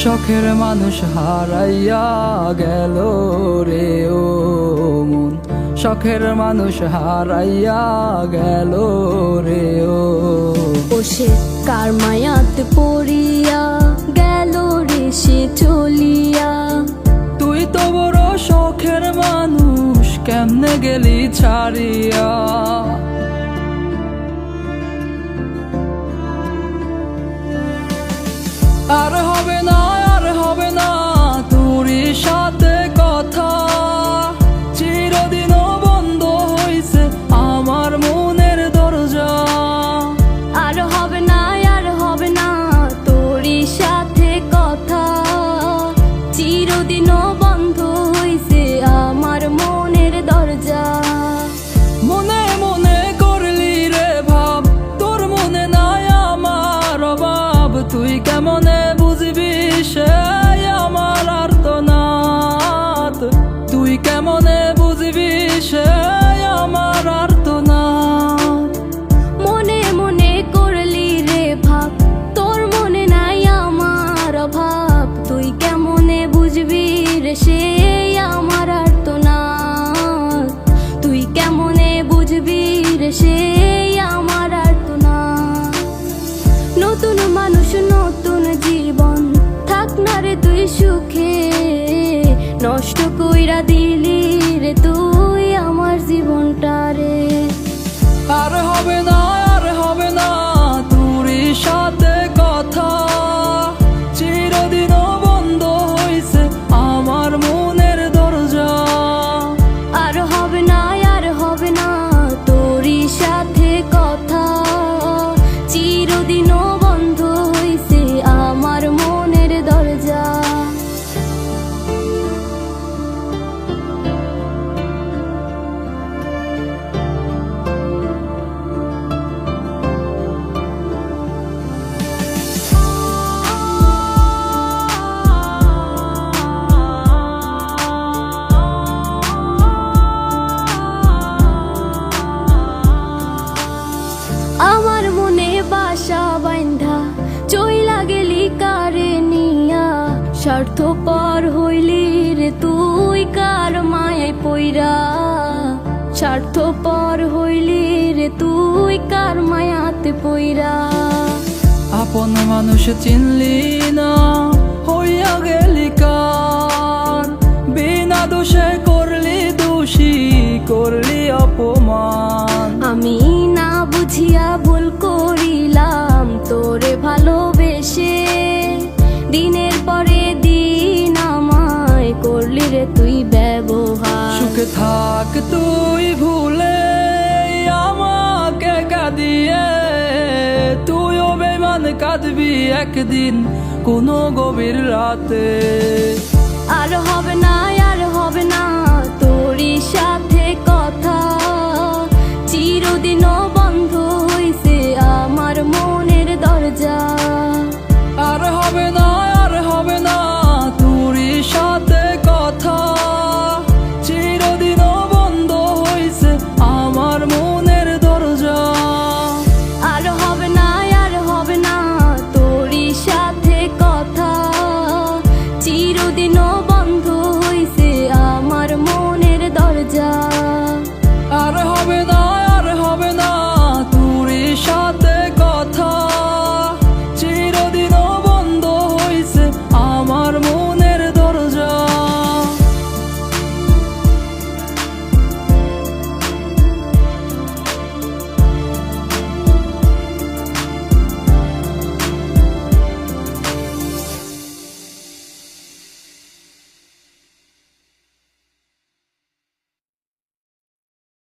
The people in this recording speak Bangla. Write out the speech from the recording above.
শখের মানুষ হারাইয়া গেল রে ও মন, শখের মানুষ হারাইয়া গেল রে ও। সে কার মায়াতে পড়িয়া গেল রে সে চলিয়া। তুই তো বড় শখের মানুষ, কেমনে গেলি ছাড়িয়া। আর হবে না, আর হবে না তোরই সাথে কথা, চিরদিনও বন্ধ হইছে আমার মনের দরজা। আর হবে না, আর হবে না তোরই সাথে কথা, চিরদিনও বন্ধ হইছে আমার মনের দরজা। মনে মনে করলি রে ভাব, তোর মনে নাই আমার অভাব, তুই কেমনে বুঝবি সে আমার আর্তনাদ, তুই কেমনে বুঝবি সে আমার আর্তনাদ। মনে মনে করলি রে ভাব, তোর মনে নাই আমার অভাব, তুই কেমনে বুঝবি রে সে আমার আর্তনাদ, তুই কেমনে বুঝবি রে সে আমার আর্তনাদ। নতুন মানুষ নতুন জীবন, থাক না রে তুই সুখে, নষ্ট কইরা দিলি রে তুই আমার জীবনটা রে। আর হবে না, আর হবে না তোরই সাথে কথা, চিরদিনও বন্ধ হইছে আমার মনের দরজা। আর হবে না, আর হবে না তোরই সাথে কথা, চিরদিনও বন্ধ হইছে আমার মনের দরজা। আমার মনে বাসা বাইন্ধা চইলা গেলি কারে নিয়া, স্বার্থপর হইলি রে তুই কার মায়ায় পইরা, স্বার্থপর হইলি রে তুই কার মায়াতে পইরা। আপন মানুষ চিনলি না, হইয়া গেলি কার, বিনা দোষে করলি দোষী, করলি অপমান। আমি না বুঝিয়া ভুল করিলাম তোরে ভালোবেসে, দিনের পরে দিন আমায় করলি রে তুই ব্যবহার। সুখে থাক তুই ভুলে আমাকে কাঁদিয়ে, তুইও বেমান কাঁদবি একদিন কোনো গভীর রাতে। আর হবে না, আর হবে না তোরই সাথে